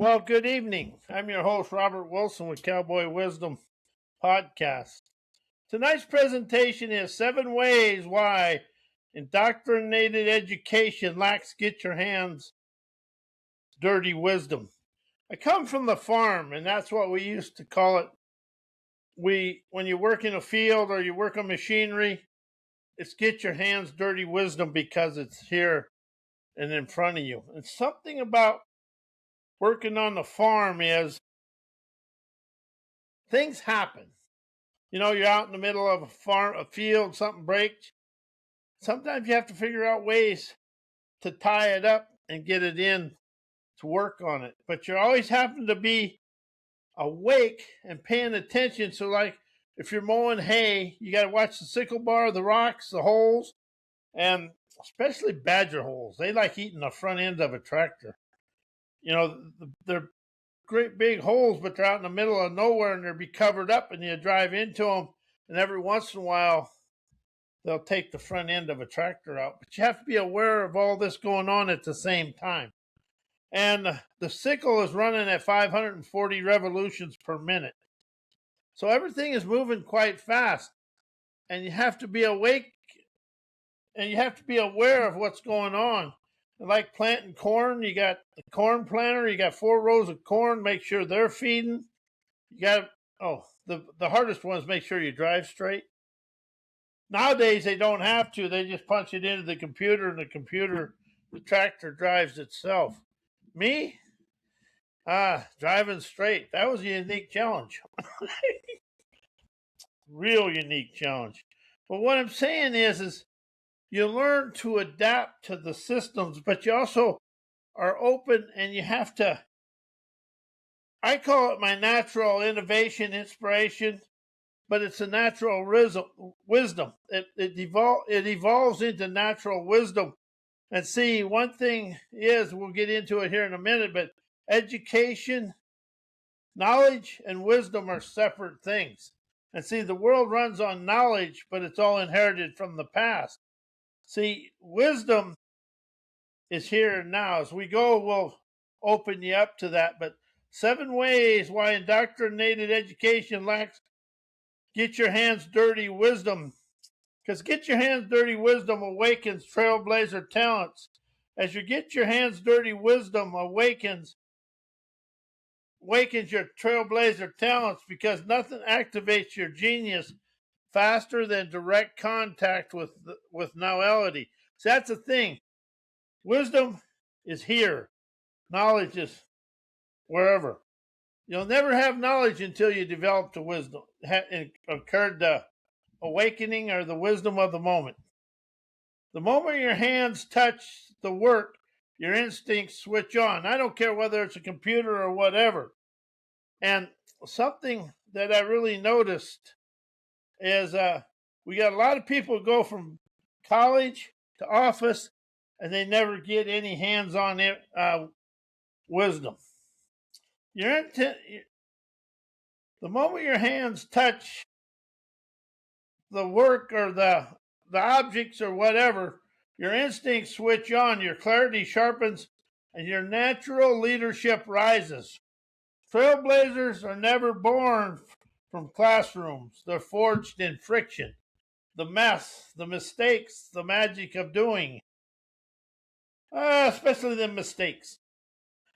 Well, good evening. I'm your host, Robert Wilson with Cowboy Wisdom Podcast. Tonight's presentation is 7 ways why indoctrinated education lacks get your hands dirty wisdom. I come from the farm, and that's what we used to call it. When you work in a field or you work on machinery, it's get your hands dirty wisdom because it's here and in front of you. And something about working on the farm is things happen. You know, you're out in the middle of a field, something breaks. Sometimes you have to figure out ways to tie it up and get it in to work on it. But you always happen to be awake and paying attention. So, like, if you're mowing hay, you got to watch the sickle bar, the rocks, the holes, and especially badger holes. They like eating the front end of a tractor. You know, they're great big holes, but they're out in the middle of nowhere and they'll be covered up, and you drive into them, and every once in a while they'll take the front end of a tractor out. But you have to be aware of all this going on at the same time. And the sickle is running at 540 revolutions per minute. So everything is moving quite fast, and you have to be awake and you have to be aware of what's going on. Like planting corn, you got the corn planter, you got 4 rows of corn, make sure they're feeding. You got, the hardest one is make sure you drive straight. Nowadays, they don't have to. They just punch it into the computer, and the tractor drives itself. Me? Driving straight. That was a unique challenge. Real unique challenge. But what I'm saying is you learn to adapt to the systems, but you also are open, and you have to, I call it my natural innovation, inspiration, but it's a natural wisdom. It evolves into natural wisdom. And see, one thing is, we'll get into it here in a minute, but education, knowledge, and wisdom are separate things. And see, the world runs on knowledge, but it's all inherited from the past. See, wisdom is here and now. As we go, we'll open you up to that. But 7 ways why indoctrinated education lacks get your hands dirty wisdom. Because get your hands dirty wisdom awakens trailblazer talents. As you get your hands dirty wisdom awakens your trailblazer talents, because nothing activates your genius faster than direct contact with knowledge. So that's the thing. Wisdom is here. Knowledge is wherever. You'll never have knowledge until you develop the wisdom, occurred the awakening or the wisdom of the moment. The moment your hands touch the work, your instincts switch on. I don't care whether it's a computer or whatever. And something that I really noticed is we got a lot of people go from college to office, and they never get any hands-on wisdom. The moment your hands touch the work or the objects or whatever, your instincts switch on, your clarity sharpens, and your natural leadership rises. Trailblazers are never born from classrooms. They're forged in friction, the mess, the mistakes, the magic of doing. Especially the mistakes.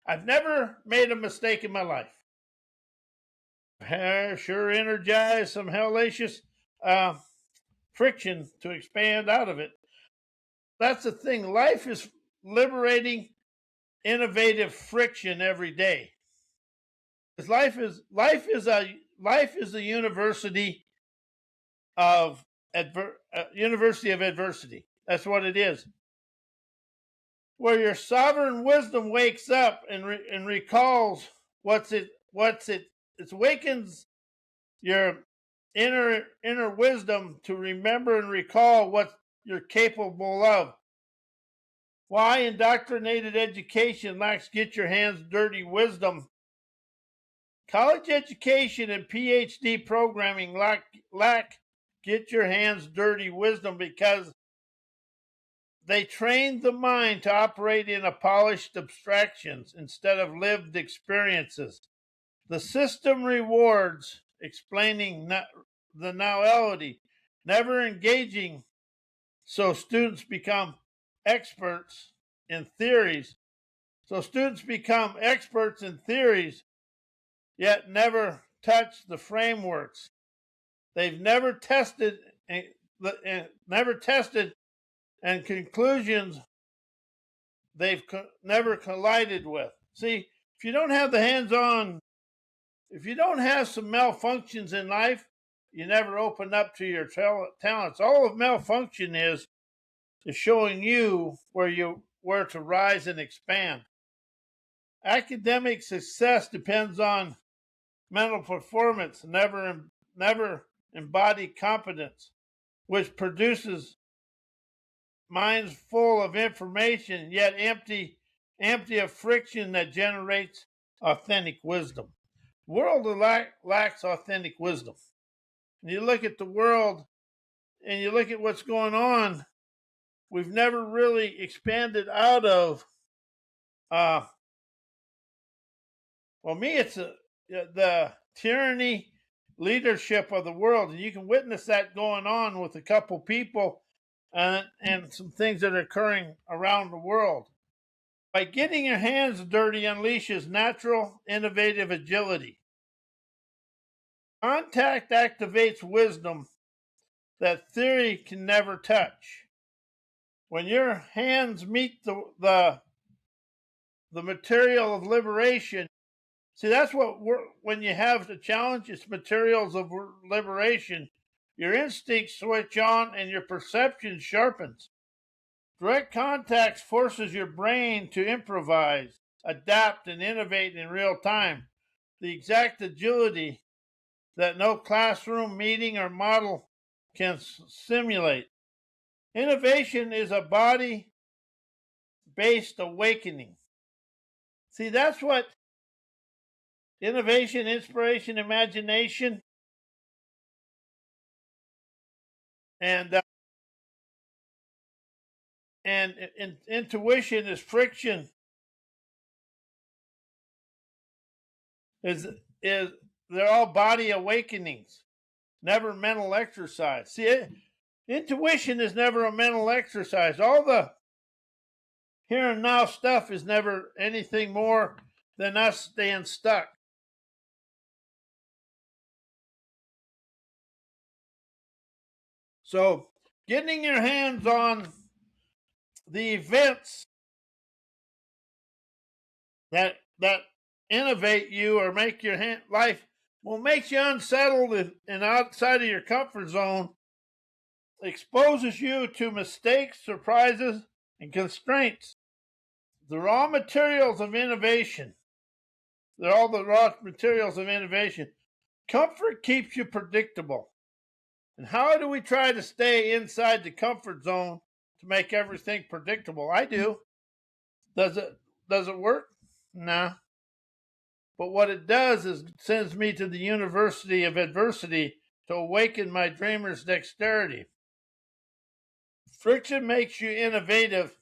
I've never made a mistake in my life. Sure energized some hellacious friction to expand out of it. That's the thing. Life is liberating, innovative friction every day. Because life is a university of adversity. That's what it is. Where your sovereign wisdom wakes up and recalls it awakens your inner wisdom to remember and recall what you're capable of. Why indoctrinated education lacks get your hands dirty wisdom. College education and PhD programming lack get your hands dirty wisdom, because They trained the mind to operate in a polished abstractions instead of lived experiences. The system rewards explaining the novelty, never engaging, so students become experts in theories. So students become experts in theories, yet never touch the frameworks. They've never tested and conclusions they've never collided with. See, if you don't have the hands-on, if you don't have some malfunctions in life, you never open up to your talents. All of malfunction is showing you where to rise and expand. Academic success depends on mental performance, never embodied competence, which produces minds full of information yet empty of friction that generates authentic wisdom. The world lacks authentic wisdom. And you look at the world and you look at what's going on, we've never really expanded out of it's the tyranny leadership of the world, and you can witness that going on with a couple people and some things that are occurring around the world. By getting your hands dirty unleashes natural, innovative agility. Contact activates wisdom that theory can never touch. When your hands meet the material of liberation, see, that's when you have the challenge, it's materials of liberation. Your instincts switch on and your perception sharpens. Direct contact forces your brain to improvise, adapt, and innovate in real time. The exact agility that no classroom meeting or model can simulate. Innovation is a body-based awakening. See, that's what innovation, inspiration, imagination, and intuition is friction. They're all body awakenings, never mental exercise. See, intuition is never a mental exercise. All the here and now stuff is never anything more than us staying stuck. So, getting your hands on the events that innovate you or make your life makes you unsettled and outside of your comfort zone, exposes you to mistakes, surprises, and constraints. The raw materials of innovation. They're all the raw materials of innovation. Comfort keeps you predictable. And how do we try to stay inside the comfort zone to make everything predictable? I do. Does it work? Nah. But what it does is it sends me to the University of Adversity to awaken my dreamer's dexterity. Friction makes you innovative.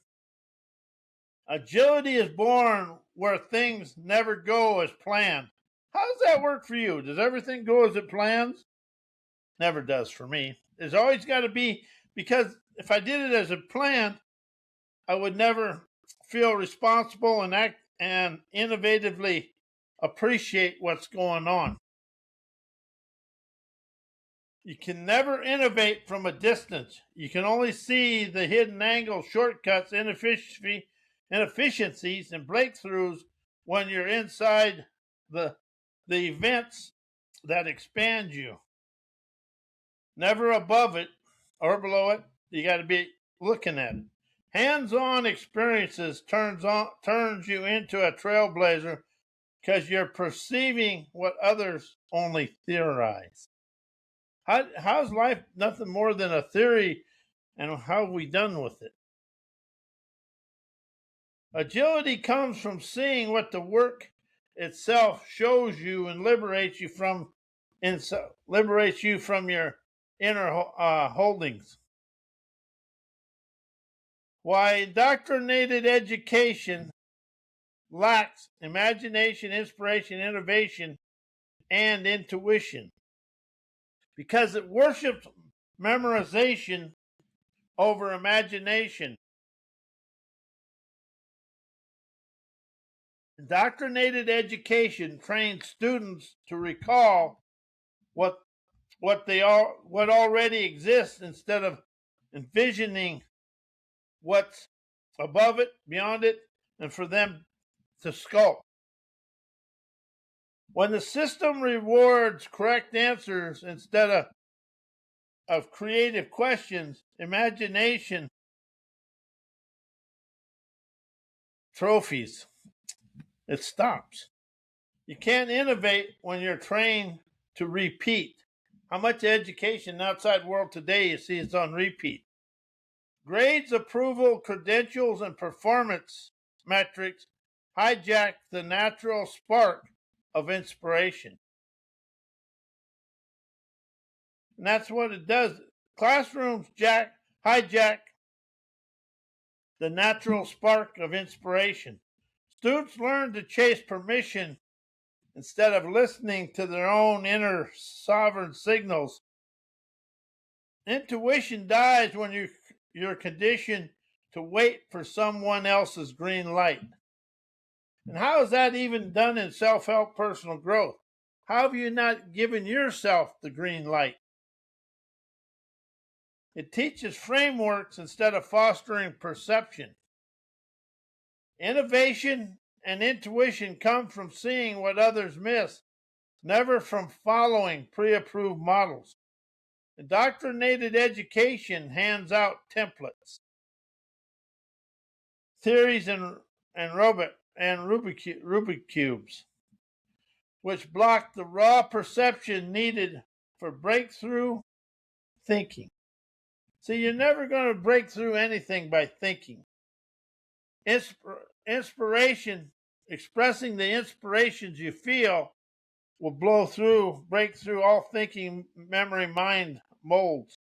Agility is born where things never go as planned. How does that work for you? Does everything go as it plans? Never does for me. There's always got to be, because if I did it as a plan, I would never feel responsible and act and innovatively appreciate what's going on. You can never innovate from a distance. You can only see the hidden angles, shortcuts, inefficiencies, and breakthroughs when you're inside the events that expand you. Never above it or below it. You got to be looking at it. Hands-on experiences turns you into a trailblazer because you're perceiving what others only theorize. How's life nothing more than a theory, and how have we done with it? Agility comes from seeing what the work itself shows you and liberates you from your inner holdings. Why indoctrinated education lacks imagination, inspiration, innovation, and intuition. Because it worships memorization over imagination. Indoctrinated education trains students to recall what already exists instead of envisioning what's above it, beyond it, and for them to sculpt. When the system rewards correct answers instead of creative questions, imagination trophies, it stops. You can't innovate when you're trained to repeat. How much education in the outside world today you see is on repeat. Grades, approval, credentials, and performance metrics hijack the natural spark of inspiration. And that's what it does. Classrooms hijack the natural spark of inspiration. Students learn to chase permission instead of listening to their own inner sovereign signals. Intuition dies when you're conditioned to wait for someone else's green light. And how is that even done in self-help personal growth? How have you not given yourself the green light? It teaches frameworks instead of fostering perception. Innovation and intuition come from seeing what others miss, never from following pre-approved models. Indoctrinated education hands out templates, theories, and Rubik cubes, which block the raw perception needed for breakthrough thinking. See, you're never going to break through anything by thinking. Inspiration, expressing the inspirations you feel, will break through all thinking, memory, mind molds.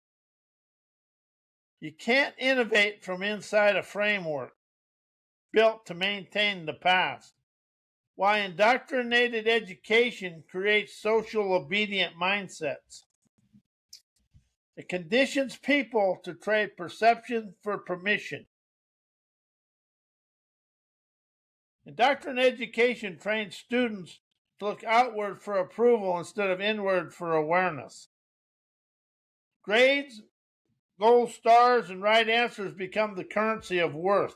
You can't innovate from inside a framework built to maintain the past. Why indoctrinated education creates social obedient mindsets. It conditions people to trade perception for permission. Indoctrinated education trains students to look outward for approval instead of inward for awareness. Grades, gold stars, and right answers become the currency of worth.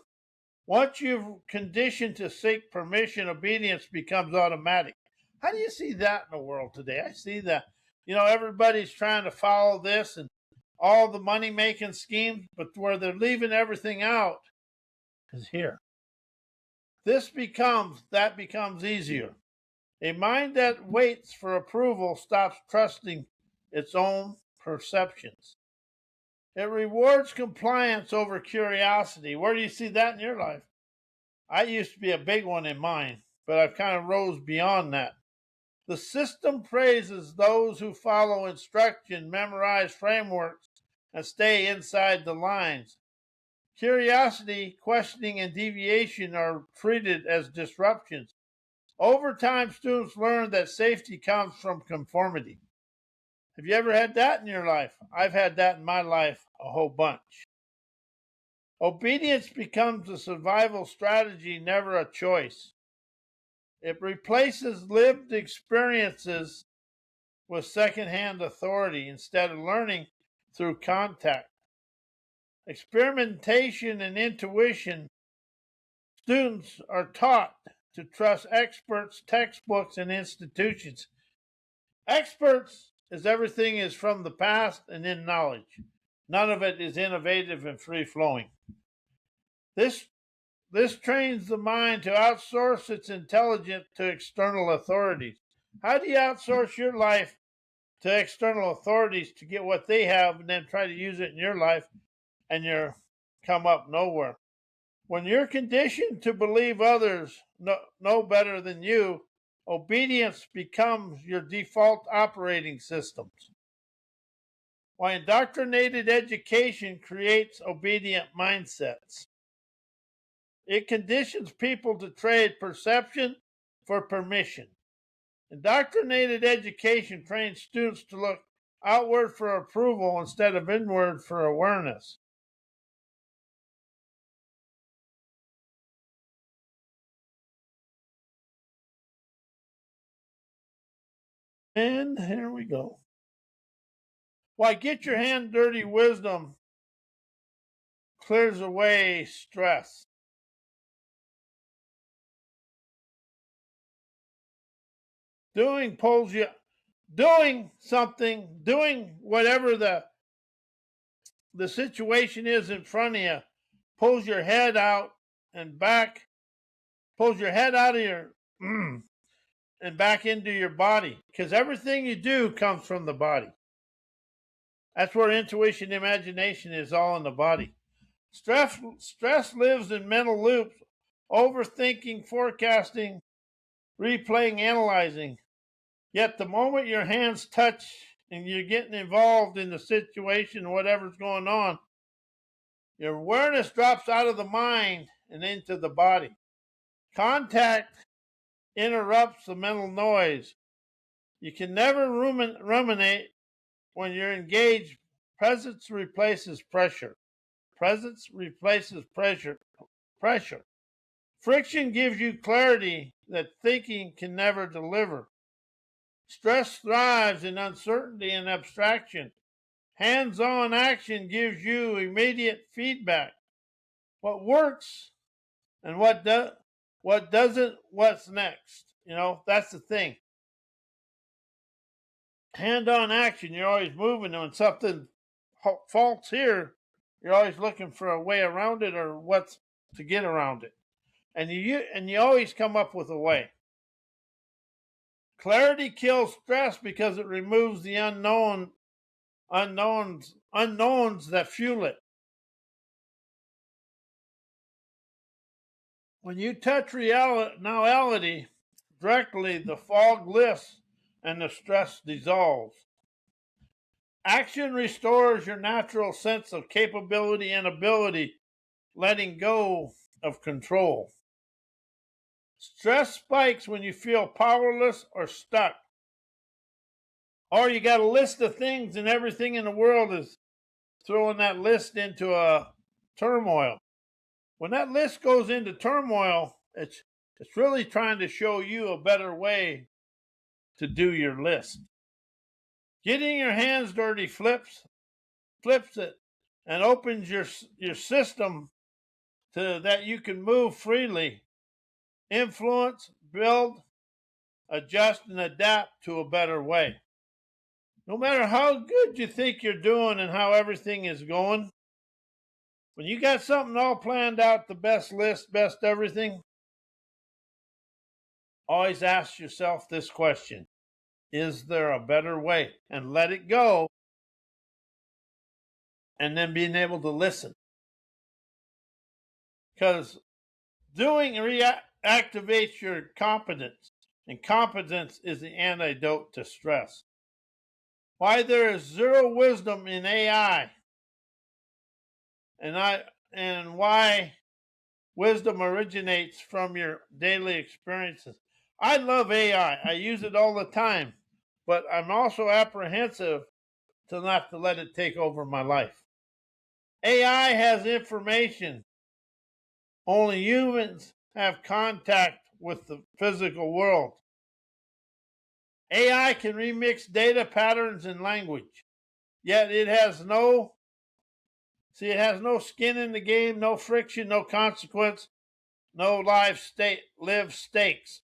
Once you've conditioned to seek permission, obedience becomes automatic. How do you see that in the world today? I see that, everybody's trying to follow this and all the money-making schemes, but where they're leaving everything out is here. That becomes easier. A mind that waits for approval stops trusting its own perceptions. It rewards compliance over curiosity. Where do you see that in your life? I used to be a big one in mine, but I've kind of rose beyond that. The system praises those who follow instruction, memorize frameworks, and stay inside the lines. Curiosity, questioning, and deviation are treated as disruptions. Over time, students learn that safety comes from conformity. Have you ever had that in your life? I've had that in my life a whole bunch. Obedience becomes a survival strategy, never a choice. It replaces lived experiences with secondhand authority instead of learning through contact. Experimentation and intuition. Students are taught to trust experts, textbooks, and institutions. Experts is everything is from the past and in knowledge. None of it is innovative and free-flowing. This trains the mind to outsource its intelligence to external authorities. How do you outsource your life to external authorities to get what they have and then try to use it in your life and you come up nowhere? When you're conditioned to believe others know better than you, obedience becomes your default operating systems. Why indoctrinated education creates obedient mindsets. It conditions people to trade perception for permission. Indoctrinated education trains students to look outward for approval instead of inward for awareness. And here we go. Why, get your hand dirty wisdom clears away stress. Doing pulls you, doing something, doing whatever the situation is in front of you, pulls your head out and back, pulls your head out of your and back into your body, because everything you do comes from the body. That's where intuition, imagination is, all in the body. Stress lives in mental loops, overthinking, forecasting, replaying, analyzing. Yet the moment your hands touch and you're getting involved in the situation, whatever's going on, your awareness drops out of the mind and into the body. Contact interrupts the mental noise. You can never ruminate when you're engaged. Presence replaces pressure. Presence replaces pressure. Friction gives you clarity that thinking can never deliver. Stress thrives in uncertainty and abstraction. Hands-on action gives you immediate feedback. What works and what doesn't, what's next. That's the thing. Hand-on action, you're always moving. When something faults here, you're always looking for a way around it or what's to get around it. And you always come up with a way. Clarity kills stress because it removes the unknowns that fuel it. When you touch reality directly, the fog lifts and the stress dissolves. Action restores your natural sense of capability and ability, letting go of control. Stress spikes when you feel powerless or stuck. Or you got a list of things and everything in the world is throwing that list into a turmoil. When that list goes into turmoil, it's really trying to show you a better way to do your list. Getting your hands dirty flips it and opens your system to that you can move freely, influence, build, adjust, and adapt to a better way. No matter how good you think you're doing and how everything is going, when you got something all planned out, the best list, best everything, always ask yourself this question: is there a better way? And let it go, and then being able to listen. Because doing reactivates your competence, and competence is the antidote to stress. Why there is zero wisdom in AI, and why wisdom originates from your daily experiences. I love AI. I use it all the time, but I'm also apprehensive to not to let it take over my life. AI has information. Only humans have contact with the physical world. AI can remix data patterns and language, yet it has no skin in the game, no friction, no consequence, no live stakes.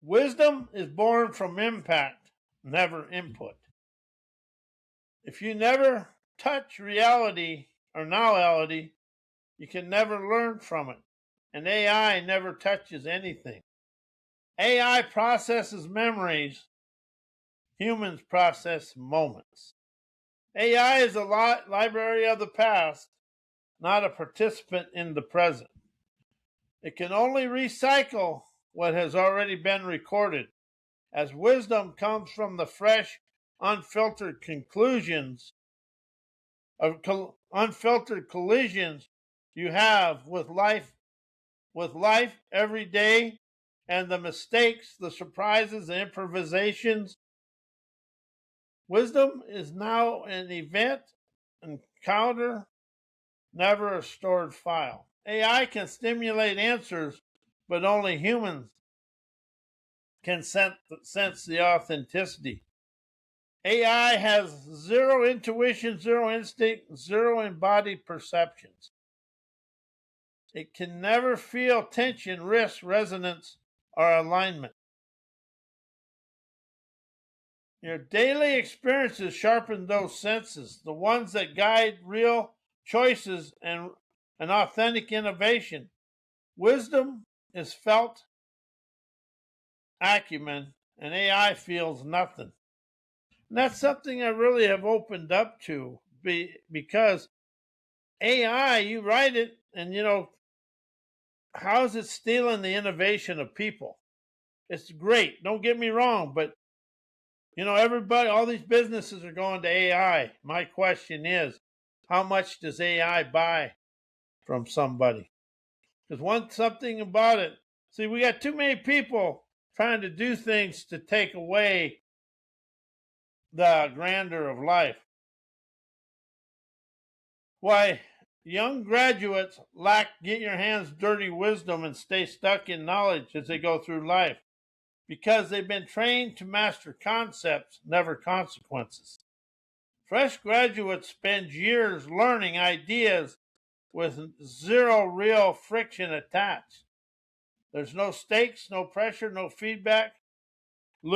Wisdom is born from impact, never input. If you never touch reality or nowality, you can never learn from it. And AI never touches anything. AI processes memories. Humans process moments. AI is a library of the past, not a participant in the present. It can only recycle what has already been recorded. As wisdom comes from the fresh, unfiltered collisions, you have with life every day, and the mistakes, the surprises, the improvisations. Wisdom is now an event, encounter, never a stored file. AI can stimulate answers, but only humans can sense the authenticity. AI has zero intuition, zero instinct, zero embodied perceptions. It can never feel tension, risk, resonance, or alignment. Your daily experiences sharpen those senses, the ones that guide real choices and an authentic innovation. Wisdom is felt acumen, and AI feels nothing. And that's something I really have opened up to because AI, you write it, and how is it stealing the innovation of people? It's great, don't get me wrong, but everybody, all these businesses are going to AI. My question is, how much does AI buy from somebody? Because something about it, see, we got too many people trying to do things to take away the grandeur of life. Why, young graduates lack get your hands dirty wisdom and stay stuck in knowledge as they go through life because they've been trained to master concepts, never consequences. Fresh graduates spend years learning ideas with zero real friction attached. There's no stakes, no pressure, no feedback. They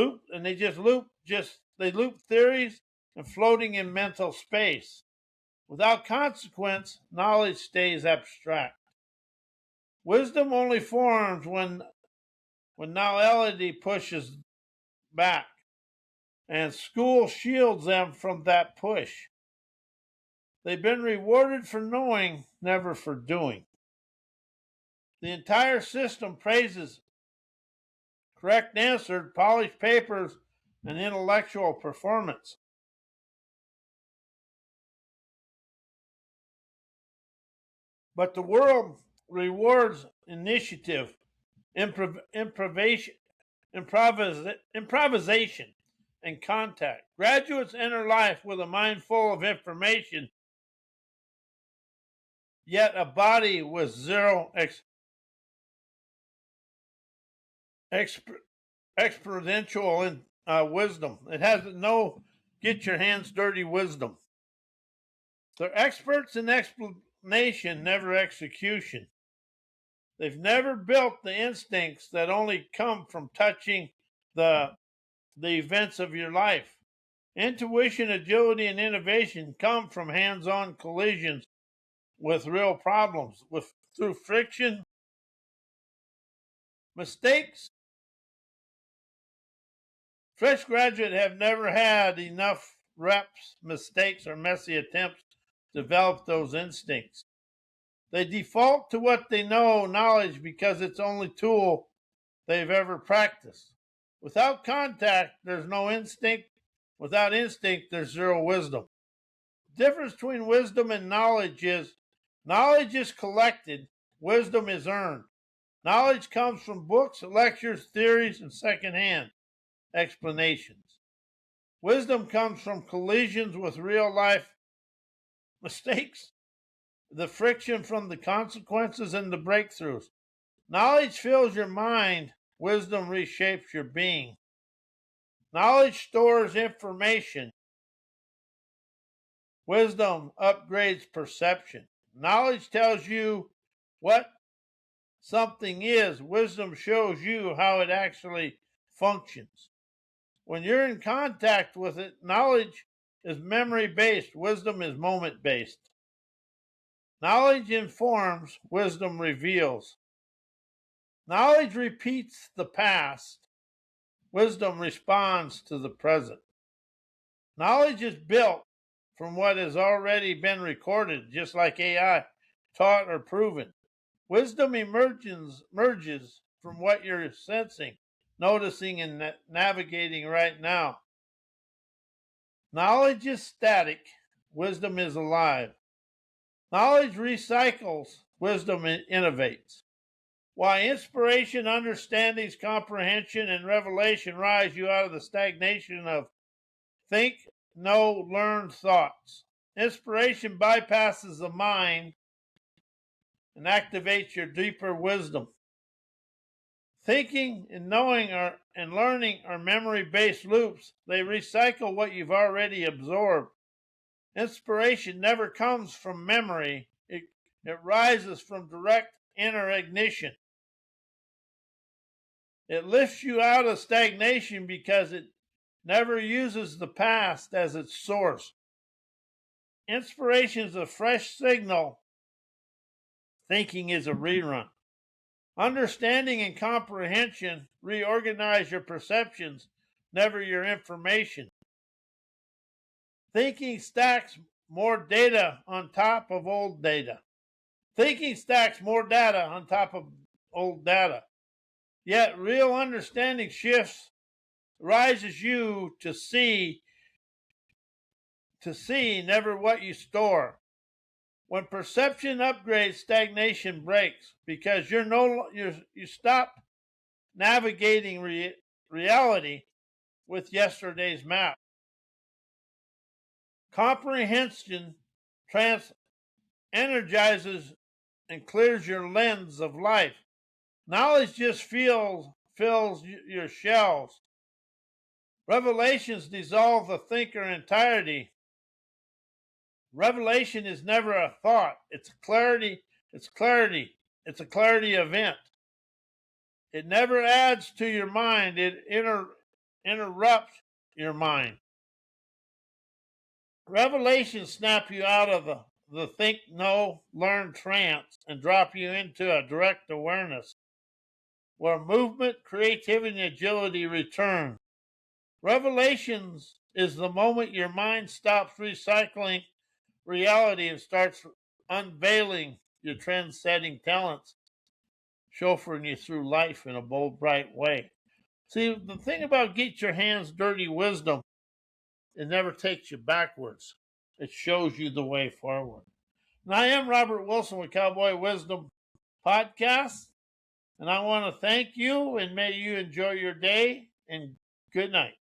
loop theories and floating in mental space. Without consequence, knowledge stays abstract. Wisdom only forms when knowledge pushes back, and school shields them from that push. They've been rewarded for knowing, never for doing. The entire system praises correct answers, polished papers, and intellectual performance. But the world rewards initiative, improvisation, and contact. Graduates enter life with a mind full of information, yet a body with zero experiential wisdom. It has no get your hands dirty wisdom. They're experts in explanation, never execution. They've never built the instincts that only come from touching the events of your life. Intuition, agility, and innovation come from hands-on collisions with real problems, through friction, mistakes. Fresh graduates have never had enough reps, mistakes, or messy attempts to develop those instincts. They default to what they know, knowledge, because it's the only tool they've ever practiced. Without contact, there's no instinct. Without instinct, there's zero wisdom. The difference between wisdom and knowledge is collected, wisdom is earned. Knowledge comes from books, lectures, theories, and secondhand explanations. Wisdom comes from collisions with real life mistakes, the friction from the consequences, and the breakthroughs. Knowledge fills your mind, wisdom reshapes your being. Knowledge stores information, wisdom upgrades perception. Knowledge tells you what something is, wisdom shows you how it actually functions. When you're in contact with it, knowledge is memory based, wisdom is moment based. Knowledge informs, wisdom reveals. Knowledge repeats the past, wisdom responds to the present. Knowledge is built from what has already been recorded, just like AI, taught or proven. Wisdom emerges from what you're sensing, noticing, and navigating right now. Knowledge is static, wisdom is alive. Knowledge recycles, wisdom innovates. Why inspiration, understandings, comprehension, and revelation rise you out of the stagnation of think, know, learn thoughts. Inspiration bypasses the mind and activates your deeper wisdom. Thinking and knowing and learning are memory-based loops. They recycle what you've already absorbed. Inspiration never comes from memory. It rises from direct inner ignition. It lifts you out of stagnation because it never uses the past as its source. Inspiration is a fresh signal. Thinking is a rerun. Understanding and comprehension reorganize your perceptions, never your information. Thinking stacks more data on top of old data. Thinking stacks more data on top of old data. Yet real understanding shifts, rises you to see, never what you store. When perception upgrades, stagnation breaks because you stop navigating reality with yesterday's map. Comprehension energizes and clears your lens of life. Knowledge just fills your shelves. Revelations dissolve the thinker entirety. Revelation is never a thought. It's clarity. It's a clarity event. It never adds to your mind. It interrupts your mind. Revelations snap you out of the think, know, learn trance and drop you into a direct awareness where movement, creativity, and agility return. Revelations is the moment your mind stops recycling reality and starts unveiling your trend-setting talents, chauffeuring you through life in a bold, bright way. See, the thing about get your hands dirty wisdom, it never takes you backwards. It shows you the way forward. And I am Robert Wilson with Cowboy Wisdom Podcast, and I want to thank you, and may you enjoy your day, and good night.